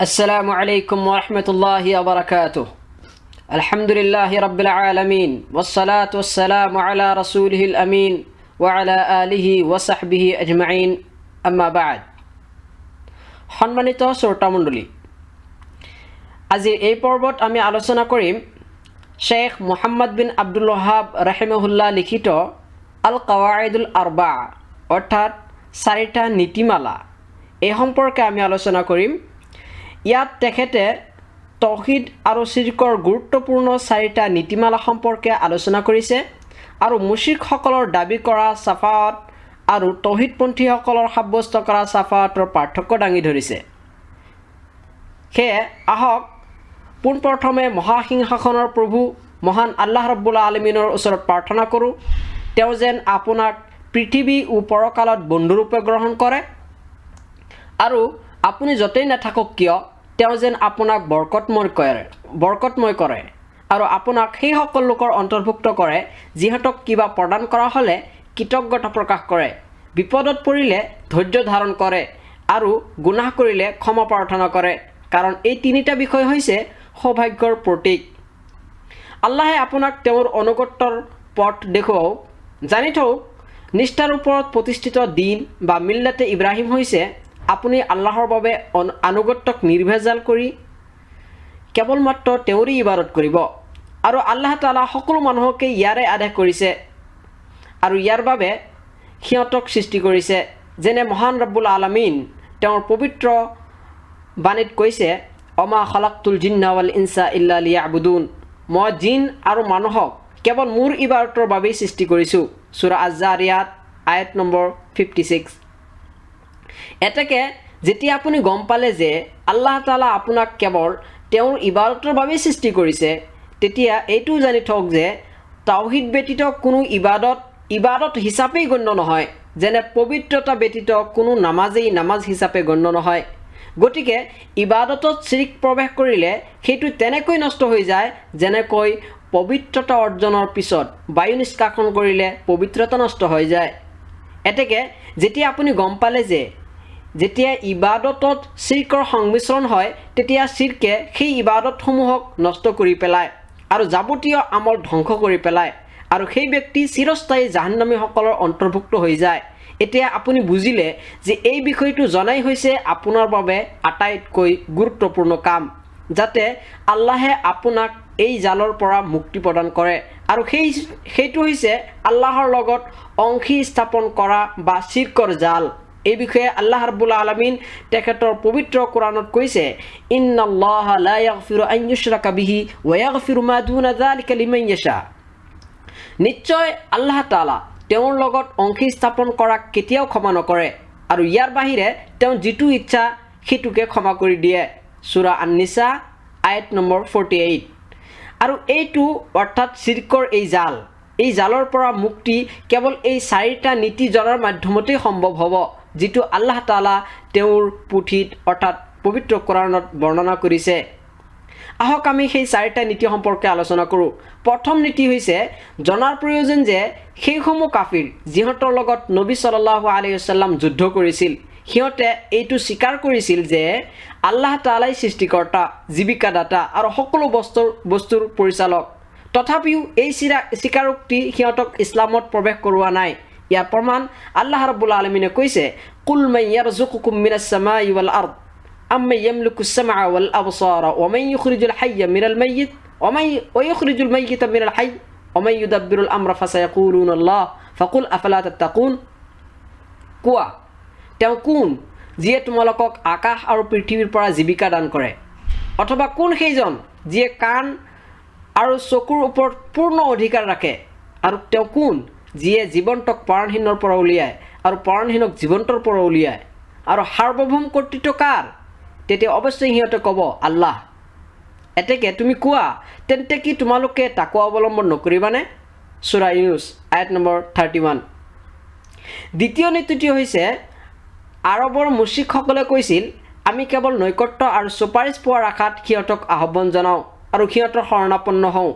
আসসালামু আলাইকুম ওয়া রাহমাতুল্লাহি ওয়া বারাকাতুহু আলহামদুলিল্লাহি রাব্বিল আলামিন ওয়াসসালাতু ওয়াসসালামু আলা রাসূলিহিল আমিন ওয়া আলা আলিহি ওয়া সাহবিহি আজমাইন আম্মা বা'দ। সম্মানিত শ্ৰোতামণ্ডলী, আজি এই পৰ্বত আমি আলোচনা কৰিম শেখ মুহাম্মদ বিন আব্দুল ওহাব ৰাহিমাহুল্লাহ লিখিত আল কাৱাইদুল আৰবা অৰ্থাৎ চাৰিটা নীতিমালা এই সম্পৰ্কে আমি আলোচনা কৰিম। ইয়াত তেখেতে তৌহিদ আৰু শিৰকৰ গুৰুত্বপূৰ্ণ চাৰিটা নীতিমালা সম্পৰ্কে আলোচনা কৰিছে আৰু মুশ্ৰিকসকলৰ দাবী কৰা চাফাত আৰু তৌহিদপন্থীসকলৰ সাব্যস্ত কৰা চাফাতৰ পাৰ্থক্য দাঙি ধৰিছে। সেয়ে আহক পোনপ্ৰথমে মহাসিংহাসনৰ প্ৰভু মহান আল্লাহ ৰব্বুল আলমিনৰ ওচৰত প্ৰাৰ্থনা কৰোঁ, তেওঁ যেন আপোনাক পৃথিৱী ও পৰকালত বন্ধুৰূপে গ্ৰহণ কৰে আৰু আপুনি য'তেই নাথাকক কিয় তেওঁ যেন আপোনাক বৰকতময় কৰে আৰু আপোনাক সেই সকলো লোকৰ অন্তৰ্ভুক্ত কৰে যিহঁতক কিবা প্ৰদান কৰা হ'লে কৃতজ্ঞতা প্ৰকাশ কৰে, বিপদত পৰিলে ধৈৰ্য ধাৰণ কৰে আৰু গুনাহ কৰিলে ক্ষমা প্ৰাৰ্থনা কৰে, কাৰণ এই তিনিটা বিষয় হৈছে সৌভাগ্যৰ প্ৰতীক। আল্লাহে আপোনাক তেওঁৰ অনুগত্যৰ পথ দেখুৱাওক। জানি থওক, নিষ্ঠাৰ ওপৰত প্ৰতিষ্ঠিত দিন বা মিল্লাতে ইব্ৰাহিম হৈছে আপুনি আল্লাহৰ বাবে আনুগত্যক নিৰ্ভেজাল কৰি কেৱল মাত্ৰ তেওঁৰেই ইবাদত কৰিব আৰু আল্লাহ তাআলা সকলো মানুহকে ইয়াৰে আদেশ কৰিছে আৰু ইয়াৰ বাবে সিহঁতক সৃষ্টি কৰিছে। যেনে মহান ৰব্বুল আলামিন তেওঁৰ পবিত্ৰ বাণীত কৈছে, অমা খালাকতুল জিন্না ৱাল ইনসা ইল্লা লিয়াবুদুন, মই জিন আৰু মানুহক কেৱল মোৰ ইবাদতৰ বাবেই সৃষ্টি কৰিছোঁ। সূৰা আজ-জাৰিয়াত আয়াত নম্বৰ 56। এতেকে যেতিয়া আপুনি গম পালে যে আল্লাহ তাআলা আপোনাক কেৱল তেওঁৰ ইবাদতৰ বাবেই সৃষ্টি কৰিছে, তেতিয়া এইটো জানি থওক যে তাওহীদ ব্যতীত কোনো ইবাদত হিচাপেই গণ্য নহয়, যেনে পবিত্ৰতা ব্যতীত কোনো নামাজ হিচাপে গণ্য নহয়। গতিকে ইবাদতত শিৰিক প্ৰৱেশ কৰিলে সেইটো তেনেকৈ নষ্ট হৈ যায় যেনেকৈ পবিত্ৰতা অৰ্জনৰ পিছত বায়ু নিষ্কাশন কৰিলে পবিত্ৰতা নষ্ট হৈ যায়। এতেকে যেতিয়া আপুনি গম পালে যে যেতিয়া ইবাদতত শিৰকৰ সংমিশ্ৰণ হয় তেতিয়া শিৰকে সেই ইবাদতসমূহক নষ্ট কৰি পেলায় আৰু যাৱতীয় আমল ধ্বংস কৰি পেলায় আৰু সেই ব্যক্তি চিৰস্থায়ী জাহান্নামীসকলৰ অন্তৰ্ভুক্ত হৈ যায়। এতিয়া আপুনি বুজিলে যে এই বিষয়টো জনাই হৈছে আপোনাৰ বাবে আটাইতকৈ গুৰুত্বপূৰ্ণ কাম, যাতে আল্লাহে আপোনাক এই জালৰ পৰা মুক্তি প্ৰদান কৰে আৰু সেইটো হৈছে আল্লাহৰ লগত অংশী স্থাপন কৰা বা শিৰকৰ জাল। এই বিষয়ে আল্লাহ ৰাব্বুল আলামিন তেখেতৰ পবিত্ৰ কোৰানত কৈছে, ইন্নাল্লাহা লা ইয়াগফিৰু আন ইউশৰাকা বিহি ওয়া ইয়াগফিৰু মা দুনা যালিকা লিমান ইয়াশা। নিশ্চয় আল্লাহ তাআলা তেওঁৰ লগত অংশী স্থাপন কৰাক কেতিয়াও ক্ষমা নকৰে আৰু ইয়াৰ বাহিৰে তেওঁ যিটো ইচ্ছা সেইটোকে ক্ষমা কৰি দিয়ে। সূৰা আন-নিছা আয়াত নম্বৰ 48। আৰু এইটো অৰ্থাৎ শিৰকৰ এই জালৰ পৰা মুক্তি কেৱল এই চাৰিটা নীতি জনাৰ মাধ্যমতেই সম্ভৱ হ'ব, যিটো আল্লাহ তাআলা তেওঁৰ পুথিত অৰ্থাৎ পবিত্ৰ কোৰানত বৰ্ণনা কৰিছে। আহক আমি সেই চাৰিটা নীতি সম্পৰ্কে আলোচনা কৰোঁ। প্ৰথম নীতি হৈছে জনাৰ প্ৰয়োজন যে সেইসমূহ কাফিৰ যিহঁতৰ লগত নবী সাল্লাল্লাহু আলাইহি ওয়াসাল্লাম যুদ্ধ কৰিছিল, সিহঁতে এইটো স্বীকাৰ কৰিছিল যে আল্লাহ তাআলাই সৃষ্টিকৰ্তা, জীৱিকাদাতা আৰু সকলো বস্তুৰ পৰিচালক। তথাপিও এই স্বীকাৰোক্তি সিহঁতক ইছলামত প্ৰৱেশ কৰোৱা নাই। ইয়াৰ প্ৰমাণ আল্লাহ ৰাব্বুল আলামিনে কৈছে, কুল মান ইয়াৰযুকুকুম মিনাছ সামাই ওয়াল আৰদ আম্মান ইয়ামলিকুছ সামআ ওয়াল আবসাৰা ওয়া মান ইখৰিজুল হাইয়া মিনাল মাইয়িত ওয়া ইখৰিজুল মাইয়িতা মিনাল হাইয় ওয়া মান ইউদাব্বিৰুল আমৰা ফাসায়াকুলুনা আল্লাহ ফাকুল আফালা তাত্তাকুন। কোৱা, তেওঁ কোন যিয়ে তোমালোকক আকাশ আৰু পৃথিৱীৰ পৰা জীৱিকা দান কৰে, অথবা কোন সেইজন যিয়ে কাণ আৰু চকুৰ ওপৰত পূৰ্ণ অধিকাৰ ৰাখে, আৰু তেওঁ কোন যিয়ে জীৱন্তক প্ৰাণহীনৰ পৰা উলিয়ায় আৰু প্ৰাণহীনক জীৱন্তৰ পৰা উলিয়ায়, আৰু সাৰ্বভৌম কৰ্তৃত্ব কাৰ? তেতিয়া অৱশ্যেই সিহঁতে ক'ব আল্লাহ। এতেকে তুমি কোৱা, তেন্তে কি তোমালোকে তাকৱা অৱলম্বন নকৰিবানে? সূৰা ইউনুছ আয়াত নম্বৰ 31। দ্বিতীয় নীতিটো হৈছে আৰবৰ মুশ্ৰিকসকলে কৈছিল, আমি কেৱল নৈকট্য আৰু চুপাৰিচ পোৱাৰ আশাত সিহঁতক আহ্বান জনাওঁ আৰু সিহঁতৰ শৰণাপন্ন হওঁ।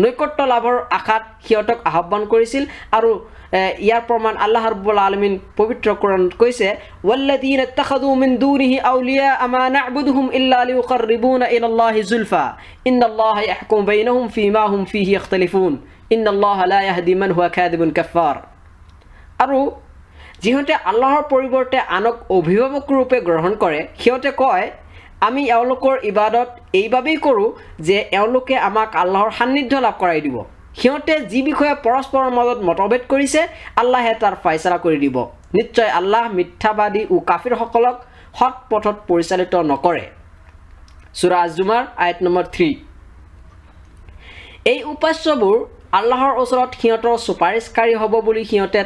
নৈকট্য লাভৰ আশাত সিহঁতক আহ্বান কৰিছিল আৰু ইয়াৰ প্ৰমাণ আল্লাহ ৰাব্বুল আলামিন পবিত্ৰ কোৰানত কৈছে ওয়াল্লাযীনা ইত্তাখাযু মিন দুনিহি আউলিয়া মা না'বুদুহুম ইল্লা লিয়ুকাররিবুনা ইলাল্লাহি যুলফা ইন্নাল্লাহা ইয়াহকুমু বাইনাহুম ফীমা হুম ফীহি ইখতালিফুন ইন্নাল্লাহা লা ইয়াহদি মান হুয়া কাযিবুন কাফাৰ। আৰু যিহঁতে আল্লাহৰ পৰিৱৰ্তে আনক অভিভাৱক ৰূপে গ্ৰহণ কৰে সিহঁতে কয় আমি এওঁলোকৰ ইবাদত এইবাবেই কৰোঁ যে এওঁলোকে আমাক আল্লাহৰ সান্নিধ্য লাভ কৰাই দিব। সিহঁতে যি বিষয়ে পৰস্পৰৰ মাজত মতভেদ কৰিছে আল্লাহে তাৰ ফাইছলা কৰি দিব। নিশ্চয় আল্লাহ মিথ্যাবাদী ও কাফিৰসকলক সৎ পথত পৰিচালিত নকৰে। সূৰা আজ-জুমাৰ আয়াত নম্বৰ 3। এই উপাস্যবোৰ আল্লাহৰ ওচৰত সিহঁতৰ চুপাৰিশকাৰী হ'ব বুলি সিহঁতে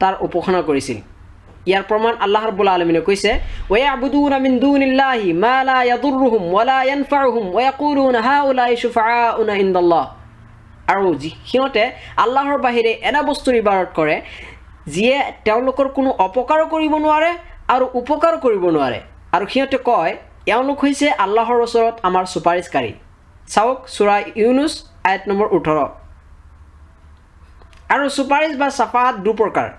তাৰ উপাসনা কৰিছিল। ইয়াৰ প্ৰমাণ আল্লাহ ৰাব্বুল আলামিনে কৈছে ওয়ায়াবুদুনা মিন দুনিল্লাহি মা লা ইয়াদুৰৰুহুম ওয়া লা ইয়ানফাউহুম ওয়া ইয়াকুলুনা হাউলাই শুফাআউনা ইনদাল্লাহ। আৰু সিহঁতে আল্লাহৰ বাহিৰে এনে বস্তুৰ ইবাদত কৰে যিয়ে তেওঁলোকৰ কোনো অপকাৰো কৰিব নোৱাৰে আৰু উপকাৰো কৰিব নোৱাৰে আৰু সিহঁতে কয় এওঁলোক হৈছে আল্লাহৰ ওচৰত আমাৰ চুপাৰিশকাৰী। চাওক সূৰা ইউনুছ আয়াত নম্বৰ 18। আৰু চুপাৰিশ বা চাফাত দুপ্ৰকাৰ।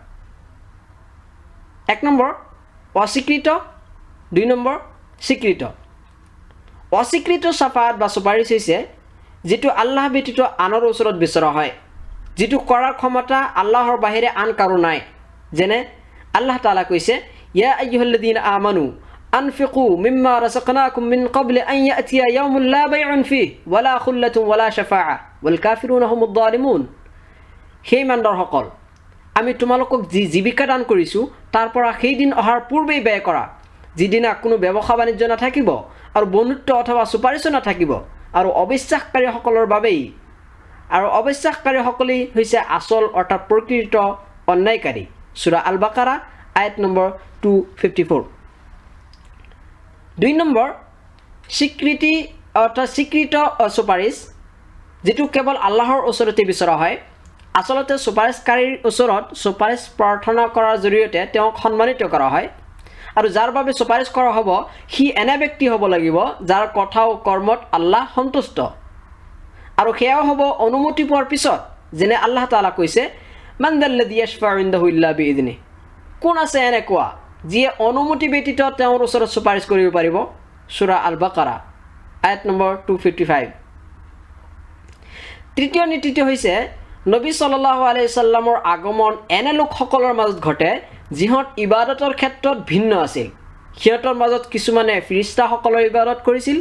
1 নম্বৰ অস্বীকৃত, 2 নম্বৰ স্বীকৃত। অস্বীকৃত চাফাত বা চুপাৰিশ হৈছে যিটো আল্লাহ ব্যতীত আনৰ ওচৰত বিচৰা হয়, যিটো কৰাৰ ক্ষমতা আল্লাহৰ বাহিৰে আন কাৰো নাই। যেনে আল্লাহ তাআলা কৈছে ইয়া আইয়ুহাল্লাযীনা আমানু আনফিকু মিম্মা রাযাকনাকুম মিন ক্বাবলি আন ইয়াতিয়া ইয়াউমুন লা বাইউন ফীহি ওয়ালা খুল্লাতুন ওয়ালা শাফাআ ওয়াল কাফিরুনা হুমুদ যালিমুন। হে ইমানদাৰসকল, আমি তোমালোকক যি জীৱিকা দান কৰিছোঁ তাৰ পৰা সেই দিন অহাৰ পূৰ্বেই ব্যয় কৰা যিদিনা কোনো ব্যৱসায় বাণিজ্য নাথাকিব আৰু বন্ধুত্ব অথবা চুপাৰিশো নাথাকিব আৰু অবিশ্বাসকাৰীসকলৰ বাবেই। আৰু অবিশ্বাসকাৰীসকলেই হৈছে আচল অৰ্থাৎ প্ৰকৃত অন্যায়কাৰী। সূৰা আল বাকাৰা আয়াত নম্বৰ 254। 2 নম্বৰ স্বীকৃতি অৰ্থাৎ স্বীকৃত চুপাৰিশ, যিটো কেৱল আল্লাহৰ ওচৰতে বিচৰা হয়। আচলতে চুপাৰিশকাৰীৰ ওচৰত চুপাৰিশ প্ৰাৰ্থনা কৰাৰ জৰিয়তে তেওঁক সন্মানিত কৰা হয় আৰু যাৰ বাবে চুপাৰিশ কৰা হ'ব সি এনে ব্যক্তি হ'ব লাগিব যাৰ কথা ও কৰ্মত আল্লাহ সন্তুষ্ট আৰু সেয়াও হ'ব অনুমতি পোৱাৰ পিছত। যেনে আল্লাহ তাআলা কৈছে মান যাল্লাযী ইয়াশফাউ ইনদাহু ইল্লা বিইذনিহি। কোন আছে এনেকুৱা যিয়ে অনুমতি ব্যতীত তেওঁৰ ওচৰত চুপাৰিশ কৰিব পাৰিব? সূৰা আল বাকাৰা আয়াত নম্বৰ 255। তৃতীয় নীতিটো হৈছে নবী সাল্লাল্লাহু আলাইহি সাল্লামৰ আগমন এনে লোকসকলৰ মাজত ঘটে যিহঁত ইবাদতৰ ক্ষেত্ৰত ভিন্ন আছিল। সিহঁতৰ মাজত কিছুমানে ফিৰিষ্টাসকলৰ ইবাদত কৰিছিল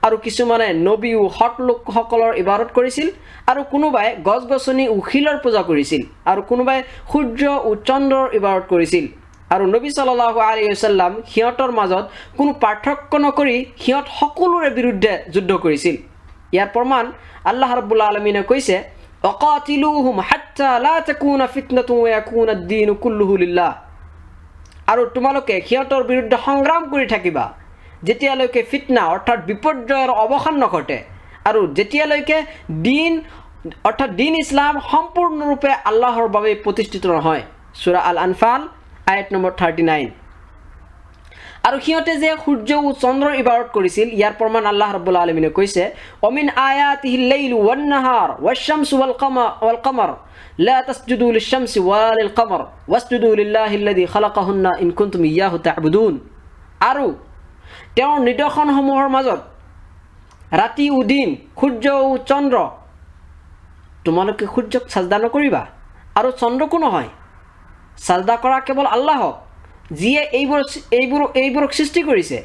আৰু কিছুমানে নবী ও সৎ লোকসকলৰ ইবাদত কৰিছিল আৰু কোনোবাই গছ গছনি ও শিলৰ পূজা কৰিছিল আৰু কোনোবাই সূৰ্য ও চন্দ্ৰৰ ইবাদত কৰিছিল। আৰু নবী সাল্লাল্লাহু আলাইহি ওয়াসাল্লাম সিহঁতৰ মাজত কোনো পাৰ্থক্য নকৰি সিহঁত সকলোৰে বিৰুদ্ধে যুদ্ধ কৰিছিল। ইয়াৰ প্ৰমাণ আল্লাহ ৰাব্বুল আলামিনে কৈছে অকাতিলুহুম হাত্তা লা তাকুনা ফিতনাতুন ওয়া ইয়াকুনা আদ-দীনু কুল্লুহু লিল্লাহ। আৰু তোমালোকে সিহঁতৰ বিৰুদ্ধে সংগ্ৰাম কৰি থাকিবা যেতিয়ালৈকে ফিতনা অৰ্থাৎ বিপৰ্যয়ৰ অৱসান নঘটে আৰু যেতিয়ালৈকে দিন ইছলাম সম্পূৰ্ণৰূপে আল্লাহৰ বাবে প্ৰতিষ্ঠিত নহয়। সূৰা আল আনফাল আয়াত নম্বৰ 39। আৰু সিহঁতে যে সূৰ্য ও চন্দ্ৰৰ ইবাদত কৰিছিল ইয়াৰ প্ৰমাণ আল্লাহ ৰাব্বুল আলামিনে কৈছে অমিন আয়াতিহিল লাইলু ওয়ান নাহাৰ ওয়াশ-শামসু ওয়াল কমাৰ লা তাসজুদু লিশ-শামসি ওয়ালা লিল-কমাৰ ওয়াসজুদু লিল্লাহিল্লাযী খালাকাহুন্না ইন কুনতুম ইয়্যাহু তা'বুদুন। আৰু তেওঁৰ নিদৰ্শনসমূহৰ মাজত ৰাতি ও দিন, সূৰ্য ও চন্দ্ৰ, তোমালোকে সূৰ্যক সাজদা নকৰিবা আৰু চন্দ্ৰকো নহয়। সাজদা কৰা কেৱল আল্লাহক যিয়ে এইবোৰক সৃষ্টি কৰিছে,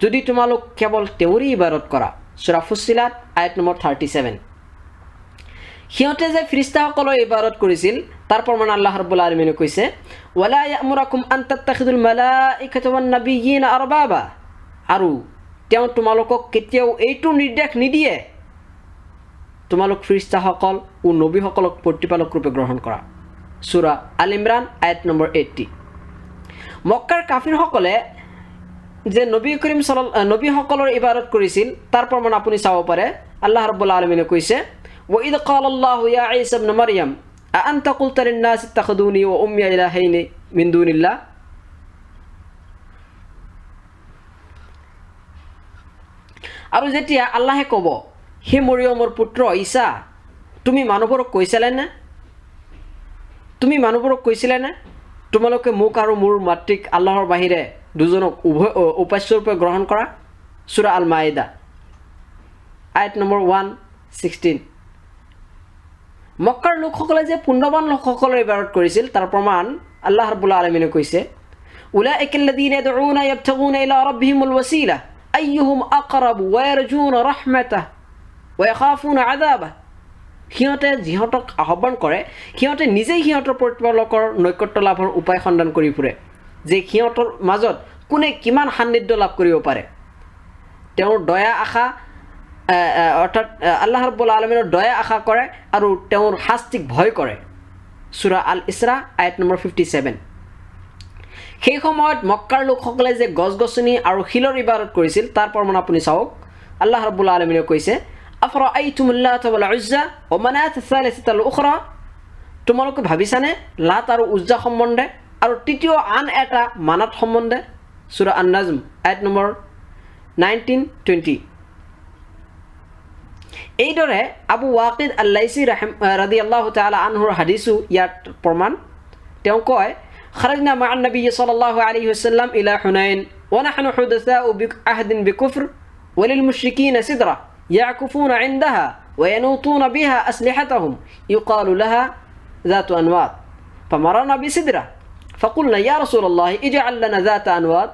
যদি তোমালোক কেৱল তেওঁৰে ইবাদত কৰা। সূৰা ফুছিলাত আয়াত নম্বৰ 37। সিহঁতে যে ফিৰিষ্টাসকলৰ ইবাদত কৰিছিল তাৰ প্ৰমাণ আল্লাহ ৰাব্বুল আলামিনে কৈছে ওয়ালা ইয়ামুৰাকুম আন তাত্তাখিযুল মালাইকাতা ওয়ান নাবিয়্যিনা আৰবাবা। আৰু তেওঁ তোমালোকক কেতিয়াও এইটো নিৰ্দেশ নিদিয়ে তোমালোক ফিৰিষ্টাসকল ও নবীসকলক প্ৰতিপালক ৰূপে গ্ৰহণ কৰা। সূৰা আল ইমৰান আয়াত নম্বৰ 80। মক্কাৰ কাফিৰসকলে যে নবীসকলৰ ইবাদত কৰিছিল তাৰ প্ৰমাণ আপুনি চাব পাৰে। আল্লাহ ৰাব্বুল আলামিনে কৈছে ওয়াইদ ক্বালাল্লাহু ইয়া ঈসা ইবনে মারইয়াম আআনতা কুলতা লিন-নাসি ইত্তাখিযুনি ওয়া উম্মি ইলাহাইনি মিন দুনিল্লাহ। আৰু যেতিয়া আল্লাহে ক'ব হে মৰিয়মৰ পুত্ৰ ঈসা, তুমি মানুহবোৰক কৈছিলা নে তোমালোকে মোক আৰু মোৰ মাতৃক আল্লাহৰ বাহিৰে দুজনক উপাস্য ৰূপে গ্ৰহণ কৰা? সূৰা আল মাইদা আয়াত নম্বৰ 116। মক্কাৰ লোকসকলে যে পুণ্যৱান লোকসকলৰ ইবাদত কৰিছিল তাৰ প্ৰমাণ আল্লাহ ৰাব্বুল আলামিনে কৈছে, উলাইকাল্লাযীনা ইয়াদউনা ইয়াবতাগুনা ইলা ৰাব্বিহিমুল ওয়াসিলা আইয়ুহুম আকৰাবু ওয়া ইয়াৰজুনা ৰাহমাতাহ ওয়া ইয়াখাফুনা আযাবাহ। সিহঁতে যিহঁতক আহ্বান কৰে সিহঁতে নিজেই সিহঁতৰ প্ৰতিপালকৰ নৈকট্য লাভৰ উপায় সন্ধান কৰি ফুৰে যে সিহঁতৰ মাজত কোনে কিমান সান্নিধ্য লাভ কৰিব পাৰে। তেওঁৰ দয়া আশা অৰ্থাৎ আল্লাহ ৰাব্বুল আলামিনৰ দয়া আশা কৰে আৰু তেওঁৰ শাস্তিক ভয় কৰে। সূৰা আল ইছৰা আয়াত নম্বৰ 57। সেই সময়ত মক্কাৰ লোকসকলে যে গছ গছনি আৰু শিলৰ ইবাদত কৰিছিল তাৰ প্ৰমাণ আপুনি চাওক। আল্লাহ ৰাব্বুল আলামিনে কৈছে, আফৰাআইতুমুল লাতা ওয়াল উজ্জা ওয়া মানাত আছ-সালিসাতাল উখৰা। তোমালোকে ভাবিছানে লাত আৰু উজ্জা সম্বন্ধে আৰু তৃতীয় আন এটা মানাত সম্বন্ধে? সূৰা আন-নাজম আয়াত নম্বৰ 19-20। এইদৰে আবু ৱাকিদ আল-লাইছি ৰাদিয়াল্লাহু তাআলা আনহুৰ হাদিসো ইয়াত প্ৰমাণ। তেওঁ কয়, خرجنا مع النبي صلى الله عليه وسلم إلى حنين ونحن حدثاء بعهد بكفر وللمشركين سدرة يعكفون عندها وينوطون بها أسلحتهم يقال لها ذات أنواط فمررنا بسدرة فقلنا يا رسول الله اجعل لنا ذات أنواط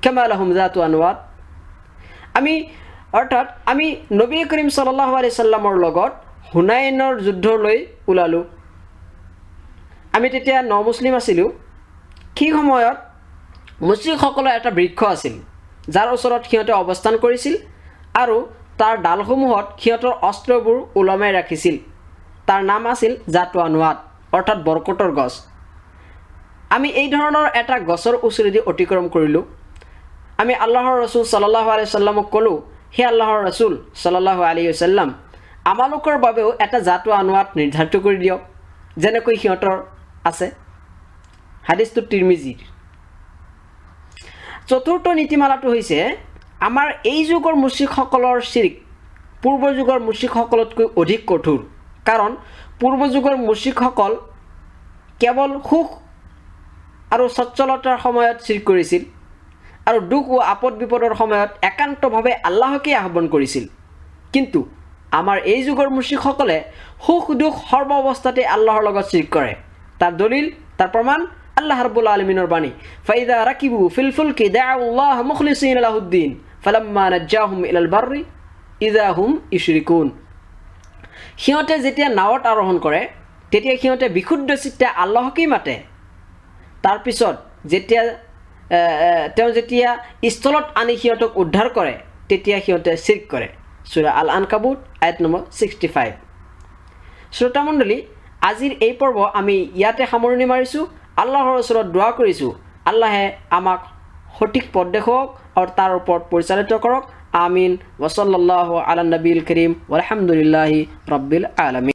كما لهم ذات أنواط। আমি নবী করিম সাল্লাল্লাহু আলাইহি সাল্লামৰ লগত হুনাইনৰ যুদ্ধলৈ ওলালোঁ। আমি তেতিয়া মুছলিম আছিলোঁ। সেই সময়ত মুশ্ৰিকসকলৰ এটা বৃক্ষ আছিল যাৰ ওচৰত সিহঁতে অৱস্থান কৰিছিল আৰু তাৰ ডালসমূহত সিহঁতৰ অস্ত্ৰবোৰ ওলমাই ৰাখিছিল। তাৰ নাম আছিল জাতু আনৱাত অৰ্থাৎ বৰকটৰ গছ। আমি এই ধৰণৰ এটা গছৰ ওচৰেদি অতিক্ৰম কৰিলোঁ। আমি আল্লাহৰ ৰসুল সাল্লাল্লাহু আলাইহি সাল্লামক ক'লোঁ, হে আল্লাহৰ ৰসুল সাল্লাল্লাহু আলাইহি সাল্লাম, আমালোকৰ বাবেও এটা জাতু আনৱাত নিৰ্ধাৰিত কৰি দিয়ক যেনেকৈ সিহঁতৰ আছে। হাদিসটো তিৰমিজিৰ। চতুৰ্থ নীতিমালাটো হৈছে আমাৰ এই যুগৰ মুশ্ৰিকসকলৰ শিৰক পূৰ্ব যুগৰ মুশ্ৰিকসকলতকৈ অধিক কঠোৰ। কাৰণ পূৰ্ব যুগৰ মুশ্ৰিকসকল কেৱল সুখ আৰু সচ্ছলতাৰ সময়ত শিৰক কৰিছিল আৰু দুখ ও আপদ বিপদৰ সময়ত একান্তভাৱে আল্লাহকে আহ্বান কৰিছিল। কিন্তু আমাৰ এই যুগৰ মুশ্ৰিকসকলে সুখ দুখ সৰ্ব অৱস্থাতে আল্লাহৰ লগত শিৰক কৰে। তাৰ দলিল, তাৰ প্ৰমাণ আল্লাহ ৰাব্বুল আলামিনৰ বাণী, ফাইদা ৰাকিবু ফিল ফুলকি দাউ আল্লাহ মুখলিছিনা লাহুদ্দিন ফালাম্মা নাজ্জাহুম ইলাল বাৰৰি ইযা হুম ইউশৰিকুন। সিহঁতে যেতিয়া নাৱত আৰোহণ কৰে তেতিয়া সিহঁতে বিশুদ্ধ চিত্তে আল্লাহকেই মাতে। তাৰপিছত তেওঁ যেতিয়া স্থলত আনি সিহঁতক উদ্ধাৰ কৰে তেতিয়া সিহঁতে শিৰক কৰে। সূৰা আল আনকাবুত আয়াত নম্বৰ 65। শ্ৰোতামণ্ডলী, আজিৰ এই পৰ্ব আমি ইয়াতে সামৰণি মাৰিছোঁ। আল্লাহৰ ওচৰত দোৱা কৰিছোঁ আল্লাহে আমাক সঠিক পথ দেখুৱাওক আৰু তাৰ ওপৰত পৰিচালিত কৰক। আমিন। ওয়া সাল্লাল্লাহু আলা নবিল কৰিম ওয়া আলহামদুলিল্লাহি ৰাব্বিল আলামিন।